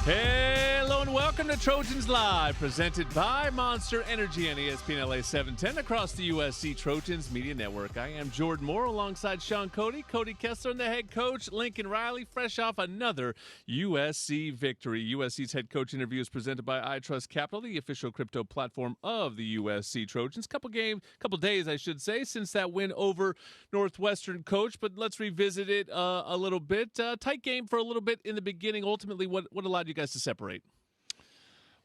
Hello and welcome to Trojans Live, presented by Monster Energy and ESPN LA 710 across the USC Trojans Media Network. I am Jordan Moore alongside Sean Cody Kessler, and the head coach, Lincoln Riley, fresh off another USC victory. USC's head coach interview is presented by iTrust Capital, the official crypto platform of the USC Trojans. Couple days, I should say, since that win over Northwestern, coach, but let's revisit it a little bit. Tight game for a little bit in the beginning. Ultimately, what allowed you guys to separate?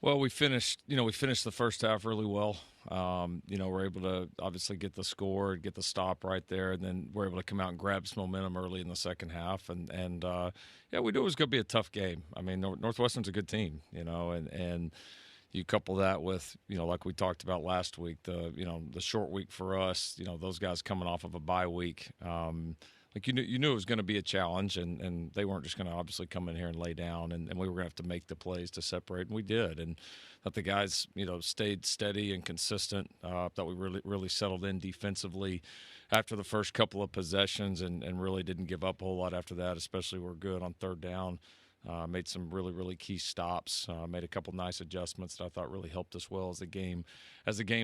Well, we finished the first half really well. We're able to obviously get the score, get the stop right there, and then we're able to come out and grab some momentum early in the second half. We knew it was going to be a tough game. I mean, Northwestern's a good team, and you couple that with, like we talked about last week, the short week for us, those guys coming off of a bye week. You knew it was going to be a challenge, and they weren't just going to obviously come in here and lay down, and we were going to have to make the plays to separate, and we did. And that the guys, stayed steady and consistent. Thought we really settled in defensively after the first couple of possessions, and really didn't give up a whole lot after that. Especially we're good on third down. Made some really key stops. Made a couple nice adjustments that I thought really helped us well as the game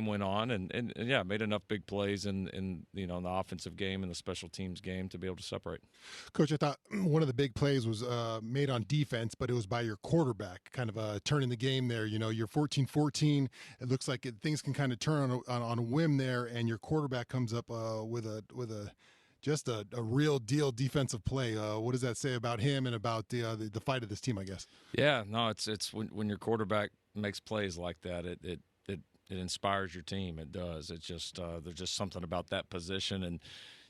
went on, and made enough big plays in the offensive game and the special teams game to be able to separate. Coach, I thought one of the big plays was made on defense, but it was by your quarterback, kind of turning the game there. You're 14-14. It looks like things can kind of turn on a whim there, and your quarterback comes up with a just a real deal defensive play. What does that say about him and about the fight of this team, I guess? Yeah, no, it's when your quarterback makes plays like that, it inspires your team. It does. It's just there's just something about that position, and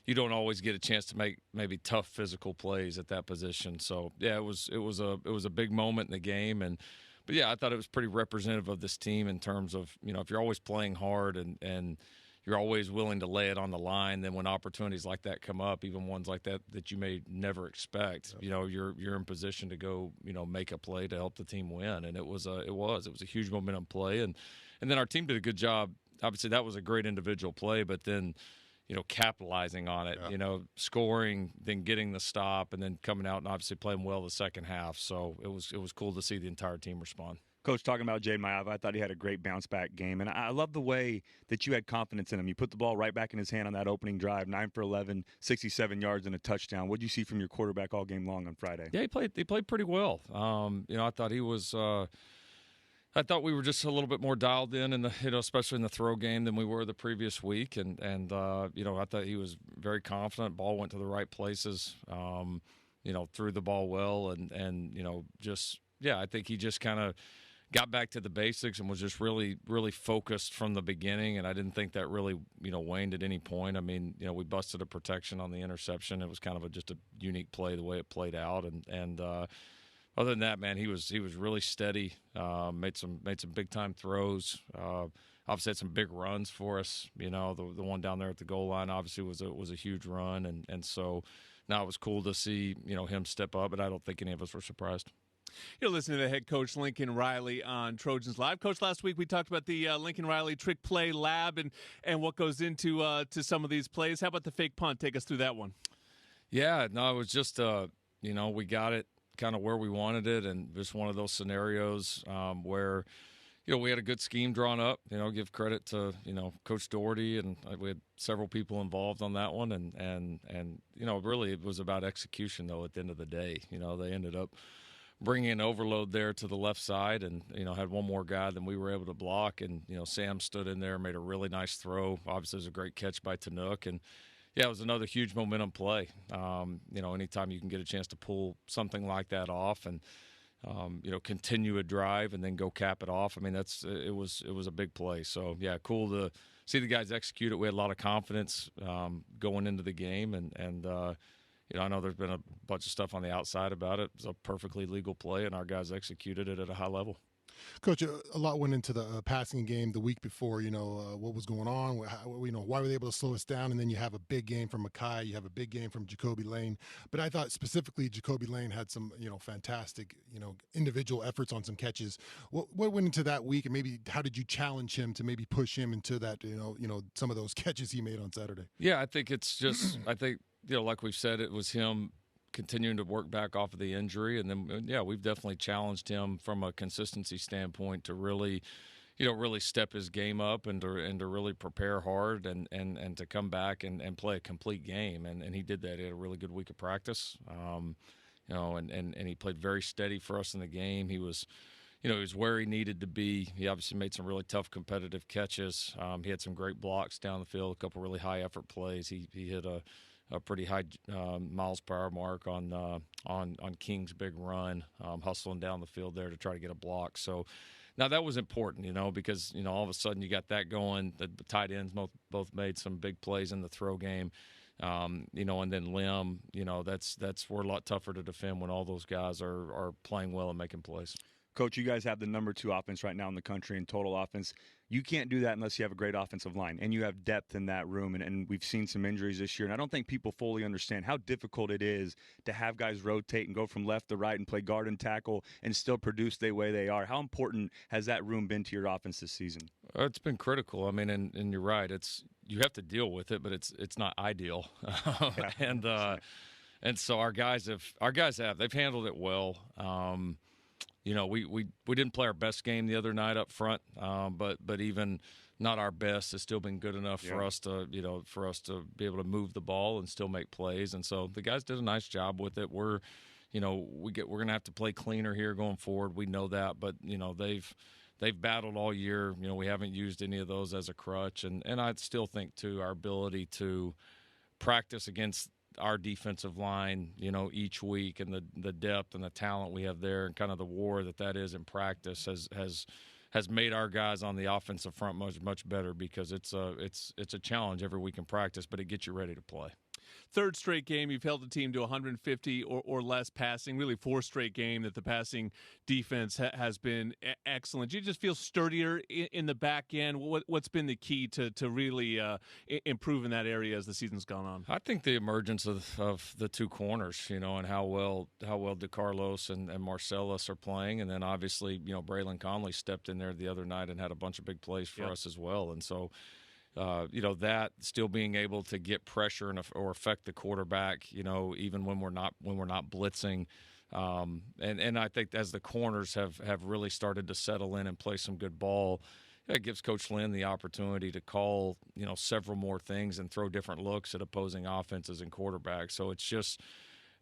you don't always get a chance to make maybe tough physical plays at that position. So yeah, it was a big moment in the game, but yeah, I thought it was pretty representative of this team in terms of if you're always playing hard and you're always willing to lay it on the line. Then when opportunities like that come up, even ones like that you may never expect, you're in position to go, make a play to help the team win. And it was a huge momentum play. And then our team did a good job. Obviously, that was a great individual play, but then, capitalizing on it, scoring, then getting the stop, and then coming out and obviously playing well the second half. So it was cool to see the entire team respond. Coach, talking about Jade Maiava, I thought he had a great bounce-back game, and I love the way that you had confidence in him. You put the ball right back in his hand on that opening drive, 9 for 11, 67 yards and a touchdown. What did you see from your quarterback all game long on Friday? Yeah, he played pretty well. I thought he was I thought we were just a little bit more dialed in the especially in the throw game than we were the previous week, and I thought he was very confident. Ball went to the right places, threw the ball well, and I think he just kind of got back to the basics and was just really, really focused from the beginning, and I didn't think that really, waned at any point. I mean, we busted a protection on the interception. It was kind of just a unique play the way it played out, and other than that, man, he was really steady. Made some big time throws. Obviously had some big runs for us. The one down there at the goal line obviously was a huge run, and so now it was cool to see him step up. But I don't think any of us were surprised. You're listening to the head coach, Lincoln Riley, on Trojans Live. Coach, last week we talked about the Lincoln Riley trick play lab and what goes into to some of these plays. How about the fake punt? Take us through that one. Yeah, no, it was just, we got it kind of where we wanted it, and just one of those scenarios where, we had a good scheme drawn up. Give credit to, Coach Doherty, and we had several people involved on that one. And really it was about execution, though, at the end of the day. They ended up bringing an overload there to the left side and, had one more guy than we were able to block. And, Sam stood in there, made a really nice throw. Obviously, it was a great catch by Tanuk. And, yeah, it was another huge momentum play. Anytime you can get a chance to pull something like that off and, continue a drive and then go cap it off. I mean, it was a big play. So, yeah, cool to see the guys execute it. We had a lot of confidence going into the game. And I know there's been a bunch of stuff on the outside about it. It was a perfectly legal play, and our guys executed it at a high level. Coach, a lot went into the passing game the week before, what was going on, why were they able to slow us down, and then you have a big game from Mekhi, you have a big game from Jacoby Lane. But I thought specifically Jacoby Lane had some, fantastic, individual efforts on some catches. What went into that week, and maybe how did you challenge him to maybe push him into that, some of those catches he made on Saturday? Yeah, I think it's just, like we've said, it was him continuing to work back off of the injury. And then, yeah, we've definitely challenged him from a consistency standpoint to really, really step his game up and to really prepare hard and to come back and play a complete game. And he did that. He had a really good week of practice, and he played very steady for us in the game. He was, he was where he needed to be. He obviously made some really tough competitive catches. He had some great blocks down the field, a couple really high effort plays. He hit a pretty high miles per hour mark on King's big run, hustling down the field there to try to get a block. So now that was important, because all of a sudden you got that going. The tight ends both made some big plays in the throw game, and then Lim, that's we're a lot tougher to defend when all those guys are playing well and making plays. Coach, you guys have the number 2 offense right now in the country in total offense. You can't do that unless you have a great offensive line, and you have depth in that room. And we've seen some injuries this year, and I don't think people fully understand how difficult it is to have guys rotate and go from left to right and play guard and tackle and still produce the way they are. How important has that room been to your offense this season? It's been critical. I mean, and you're right. You have to deal with it, but it's not ideal. Yeah. And so our guys they've handled it well. We didn't play our best game the other night up front, but even not our best has still been good enough for us to be able to move the ball and still make plays. And so the guys did a nice job with it. We're going to have to play cleaner here going forward. We know that, but they've battled all year. We haven't used any of those as a crutch, and I still think too our ability to practice against our defensive line, each week, and the depth and the talent we have there, and kind of the war that is in practice has made our guys on the offensive front much better, because it's a challenge every week in practice, but it gets you ready to play. Third straight game you've held the team to 150 or less passing. Really, 4th straight game that the passing defense has been excellent. Do you just feel sturdier in the back end? What's been the key to really improve in that area as the season's gone on? I think the emergence of the 2 corners, and how well DeCarlos and Marcellus are playing, and then obviously Braylon Conley stepped in there the other night and had a bunch of big plays for us as well, and so. That still being able to get pressure or affect the quarterback, even when we're not blitzing, and I think as the corners have really started to settle in and play some good ball, it gives Coach Lynn the opportunity to call several more things and throw different looks at opposing offenses and quarterbacks. So it's just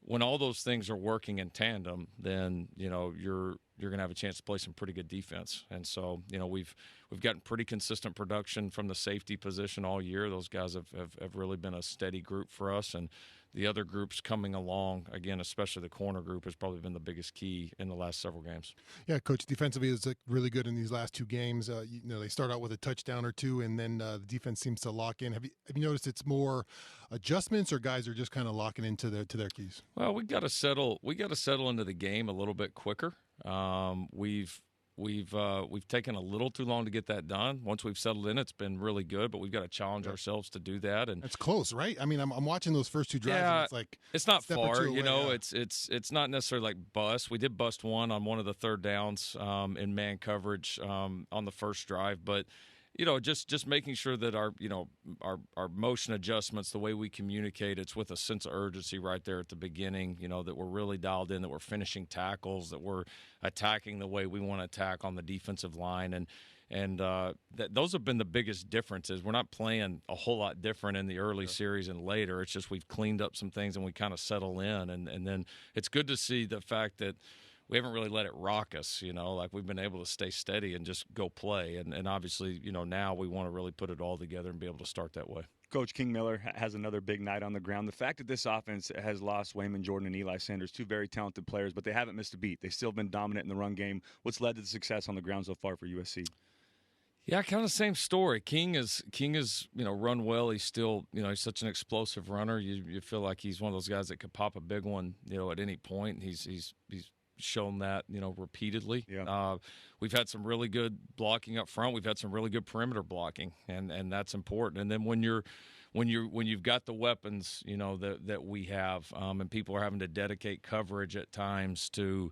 when all those things are working in tandem, then you're going to have a chance to play some pretty good defense. And so we've gotten pretty consistent production from the safety position all year. Those guys have really been a steady group for us, and the other groups coming along, again, especially the corner group, has probably been the biggest key in the last several games. Yeah, Coach, defensively is really good in these last 2 games. They start out with a touchdown or 2, and then the defense seems to lock in. Have you noticed it's more adjustments, or guys are just kind of locking into their keys? Well, we got to settle into the game a little bit quicker. We've taken a little too long to get that done. Once we've settled in, it's been really good, but we've got to challenge ourselves to do that. And it's close, right? I mean, I'm watching those first 2 drives, and it's like it's not far. Away, It's not necessarily like bust. We did bust one on one of the third downs in man coverage on the first drive, but. Just making sure that our motion adjustments, the way we communicate, it's with a sense of urgency right there at the beginning, that we're really dialed in, that we're finishing tackles, that we're attacking the way we want to attack on the defensive line. And those have been the biggest differences. We're not playing a whole lot different in the early series and later. It's just we've cleaned up some things and we kind of settle in. And then it's good to see the fact that we haven't really let it rock us, like we've been able to stay steady and just go play. And obviously, now we want to really put it all together and be able to start that way. Coach King Miller has another big night on the ground. The fact that this offense has lost Wayman Jordan and Eli Sanders, 2 very talented players, but they haven't missed a beat. They've still been dominant in the run game. What's led to the success on the ground so far for USC? Yeah, kind of the same story. King is run well. He's still, he's such an explosive runner. You feel like he's one of those guys that could pop a big one, at any point. He's shown that repeatedly. We've had some really good blocking up front. We've had some really good perimeter blocking, and that's important. And then when you've got the weapons that we have, and people are having to dedicate coverage at times to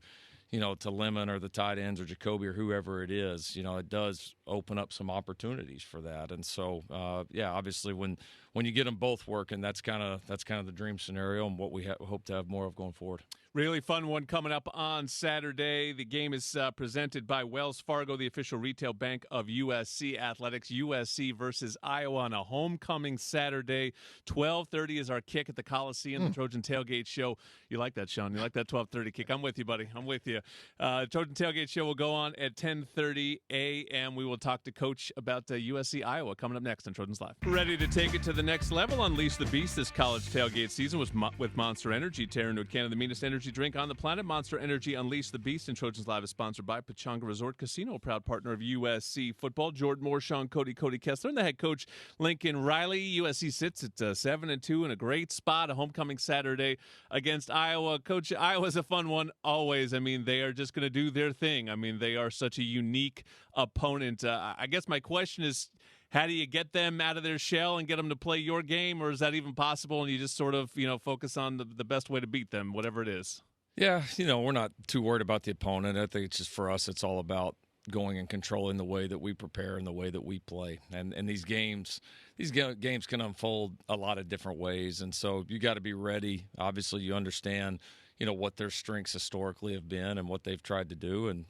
Lemon or the tight ends or Jacoby or whoever it is, it does open up some opportunities for that. And so, obviously when when you get them both working, that's kind of the dream scenario and what we hope to have more of going forward. Really fun one coming up on Saturday. The game is presented by Wells Fargo, the official retail bank of USC Athletics. USC versus Iowa on a homecoming Saturday. 12:30 is our kick at the Coliseum, the Trojan Tailgate Show. You like that, Sean? You like that 12:30 kick? I'm with you, buddy. I'm with you. Trojan Tailgate Show will go on at 10:30 a.m. We will talk to Coach about USC Iowa coming up next on Trojans Live. Ready to take it to the next level? Unleash the beast this college tailgate season with Monster Energy. Tear into a can of the meanest energy drink on the planet. Monster Energy Unleash the Beast. And Trojans Live is sponsored by Pechanga Resort Casino, a proud partner of USC football. Jordan Moore, Sean Cody Kessler, and the head coach Lincoln Riley. USC sits at 7-2 in a great spot. A homecoming Saturday against Iowa. Coach, Iowa's a fun one always. I mean, they are just going to do their thing. I mean, they are such a unique opponent. I guess my question is, how do you get them out of their shell and get them to play your game, or is that even possible and you just sort of, focus on the best way to beat them, whatever it is? Yeah, we're not too worried about the opponent. I think it's just for us, it's all about going and controlling the way that we prepare and the way that we play. And these games can unfold a lot of different ways. And so you got to be ready. Obviously, you understand, what their strengths historically have been and what they've tried to do. And,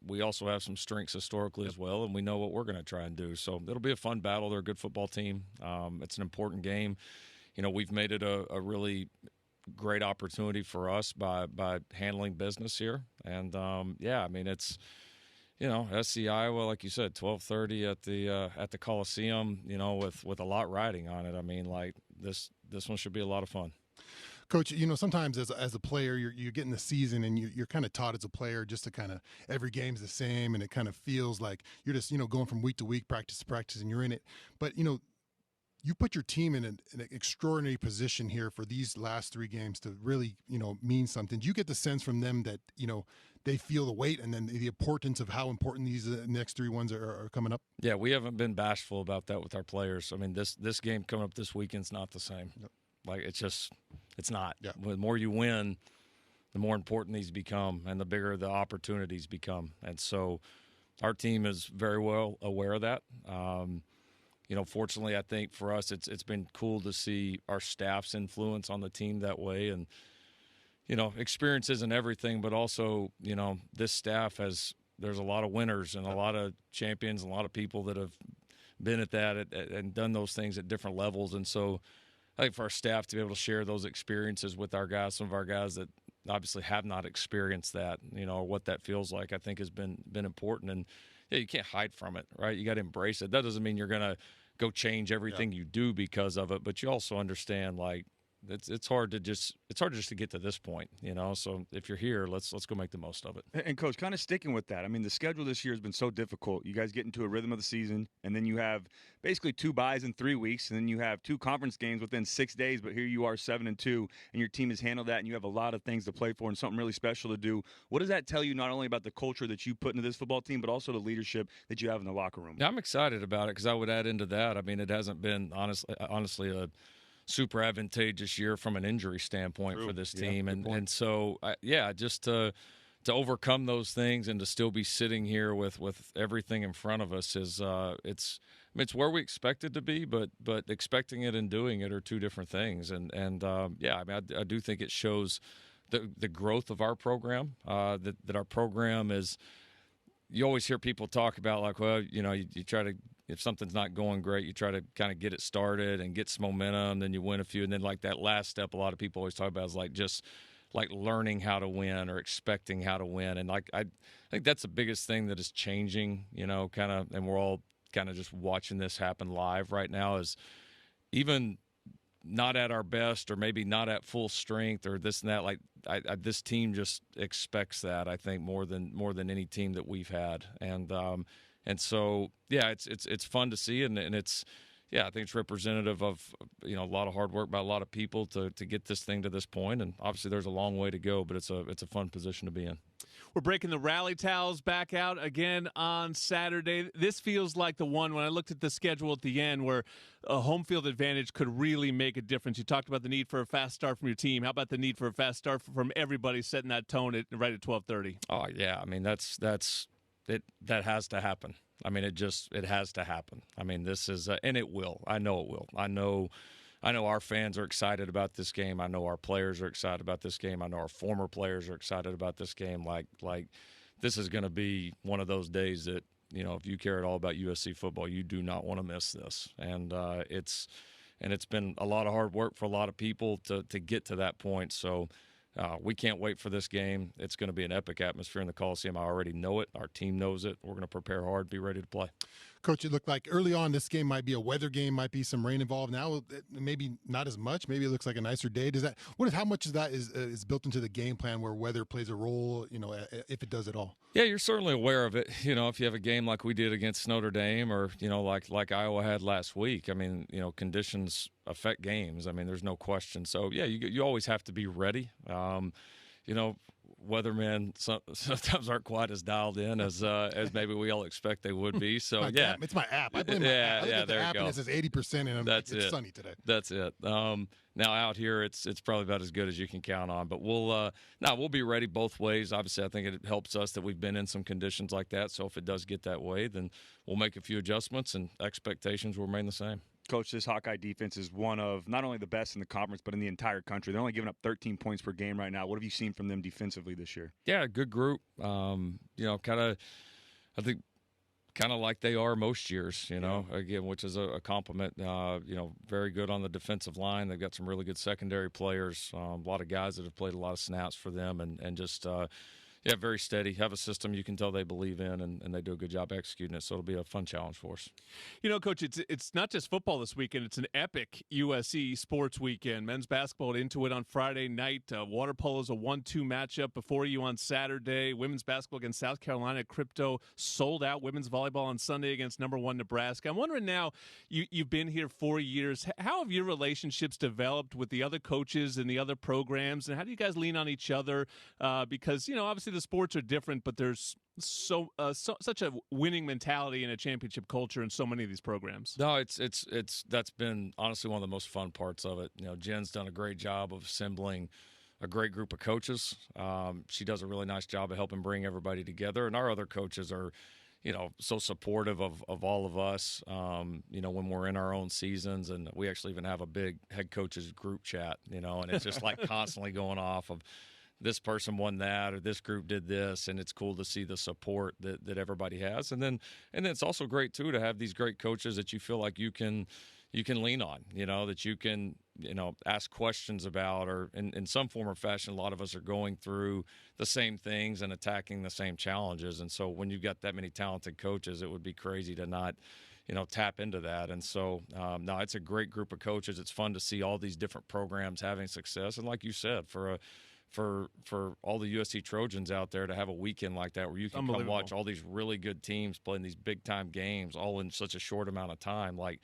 we also have some strengths historically as well, and we know what we're going to try and do. So it'll be a fun battle. They're a good football team. It's an important game. We've made it a really great opportunity for us by handling business here. And, it's – SC Iowa, like you said, 12:30 at the Coliseum, with a lot riding on it. I mean, like this one should be a lot of fun. Coach, sometimes as a player, you get in the season and you're kind of taught as a player just to kind of every game's the same, and it kind of feels like you're just going from week to week, practice to practice, and you're in it. But you put your team in an extraordinary position here for these last three games to really mean something. Do you get the sense from them that they feel the weight and then the importance of how important these next three ones are coming up? Yeah, we haven't been bashful about that with our players. I mean, this game coming up this weekend's not the same. Yep. Like, it's not. Yeah. The more you win, the more important these become and the bigger the opportunities become. And so our team is very well aware of that. Fortunately, I think for us, it's been cool to see our staff's influence on the team that way. And, experience isn't everything, but also, this staff there's a lot of winners and a lot of champions and a lot of people that have been at that and done those things at different levels. And so I think for our staff to be able to share those experiences with our guys, some of our guys that obviously have not experienced that, or what that feels like, I think has been important. And yeah, you can't hide from it, right? You got to embrace it. That doesn't mean you're going to go change everything you do because of it, but you also understand, like, it's hard just to get to this point, So if you're here, let's go make the most of it. And Coach, kind of sticking with that, I mean, the schedule this year has been so difficult. You guys get into a rhythm of the season, and then you have basically 2 byes in 3 weeks, and then you have 2 conference games within 6 days. But here you are, 7-2, and your team has handled that, and you have a lot of things to play for and something really special to do. What does that tell you, not only about the culture that you put into this football team, but also the leadership that you have in the locker room? Yeah, I'm excited about it because I would add into that. I mean, it hasn't been honestly a super advantageous year from an injury standpoint for this team. And so, just to overcome those things and to still be sitting here with everything in front of us is it's where we expected to be, but expecting it and doing it are two different things. I do think it shows the growth of our program, that our program is. You always hear people talk about, like, well, you try to, if something's not going great, you try to kind of get it started and get some momentum, then you win a few. And then, like, that last step, a lot of people always talk about is, like, just, like, learning how to win or expecting how to win. And, like, I think that's the biggest thing that is changing, kind of, and we're all kind of just watching this happen live right now is even not at our best or maybe not at full strength or this and that, like, this team just expects that, I think, more than any team that we've had. And so, yeah, it's fun to see, and it's, yeah, I think it's representative of, a lot of hard work by a lot of people to get this thing to this point. And obviously there's a long way to go, but it's a fun position to be in. We're breaking the rally towels back out again on Saturday. This feels like the one when I looked at the schedule at the end where a home field advantage could really make a difference. You talked about the need for a fast start from your team. How about the need for a fast start from everybody setting that tone right at 12:30? Oh, yeah. I mean, that's it. That has to happen. I mean, it has to happen. I mean, this is and it will. I know it will. I know our fans are excited about this game. I know our players are excited about this game. I know our former players are excited about this game. Like this is going to be one of those days that, if you care at all about USC football, you do not want to miss this. And it's been a lot of hard work for a lot of people to get to that point. So we can't wait for this game. It's going to be an epic atmosphere in the Coliseum. I already know it. Our team knows it. We're going to prepare hard, be ready to play. Coach, it looked like early on this game might be a weather game, might be some rain involved. Now, maybe not as much. Maybe it looks like a nicer day. How much of that is built into the game plan where weather plays a role, if it does at all? Yeah, you're certainly aware of it. If you have a game like we did against Notre Dame or, like Iowa had last week, I mean, conditions affect games. I mean, there's no question. So, yeah, you always have to be ready. Weathermen sometimes aren't quite as dialed in as maybe we all expect they would be. So it's my app. I blame my app. I look at the app and it says 80%, and it's sunny today. That's it. Now out here, it's probably about as good as you can count on. But we'll be ready both ways. Obviously, I think it helps us that we've been in some conditions like that. So if it does get that way, then we'll make a few adjustments, and expectations will remain the same. Coach, this Hawkeye defense is one of not only the best in the conference, but in the entire country. They're only giving up 13 points per game right now. What have you seen from them defensively this year? Yeah, good group. I think kind of like they are most years, again, which is a compliment. Very good on the defensive line. They've got some really good secondary players, a lot of guys that have played a lot of snaps for them, and just very steady. Have a system you can tell they believe in, and they do a good job executing it. So it'll be a fun challenge for us. Coach, it's not just football this weekend. It's an epic USC sports weekend. Men's basketball into it on Friday night. Water polo is a 1-2 matchup before you on Saturday. Women's basketball against South Carolina. Crypto sold out. Women's volleyball on Sunday against number 1 Nebraska. I'm wondering now, you've been here 4 years. How have your relationships developed with the other coaches and the other programs, and how do you guys lean on each other? Because, obviously the sports are different, but there's such a winning mentality and a championship culture in so many of these programs. No, it's that's been honestly one of the most fun parts of it. Jen's done a great job of assembling a great group of coaches. She does a really nice job of helping bring everybody together, and our other coaches are, so supportive of all of us. When we're in our own seasons, and we actually even have a big head coaches group chat. And it's just like constantly going off of, this person won that, or this group did this, and it's cool to see the support that everybody has. And then it's also great too to have these great coaches that you feel like you can lean on, that you can ask questions about, or in some form or fashion. A lot of us are going through the same things and attacking the same challenges, and so when you've got that many talented coaches, it would be crazy to not tap into that. And so no, it's a great group of coaches. It's fun to see all these different programs having success, and like you said, for all the USC Trojans out there to have a weekend like that where you can come watch all these really good teams playing these big-time games all in such a short amount of time, like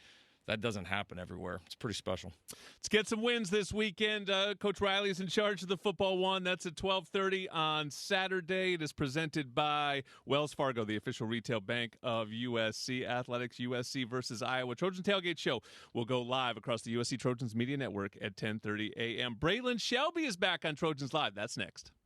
that doesn't happen everywhere. It's pretty special. Let's get some wins this weekend. Coach Riley is in charge of the football one. That's at 12:30 on Saturday. It is presented by Wells Fargo, the official retail bank of USC Athletics. USC versus Iowa. Trojan Tailgate Show will go live across the USC Trojans Media Network at 10:30 a.m. Braylon Shelby is back on Trojans Live. That's next.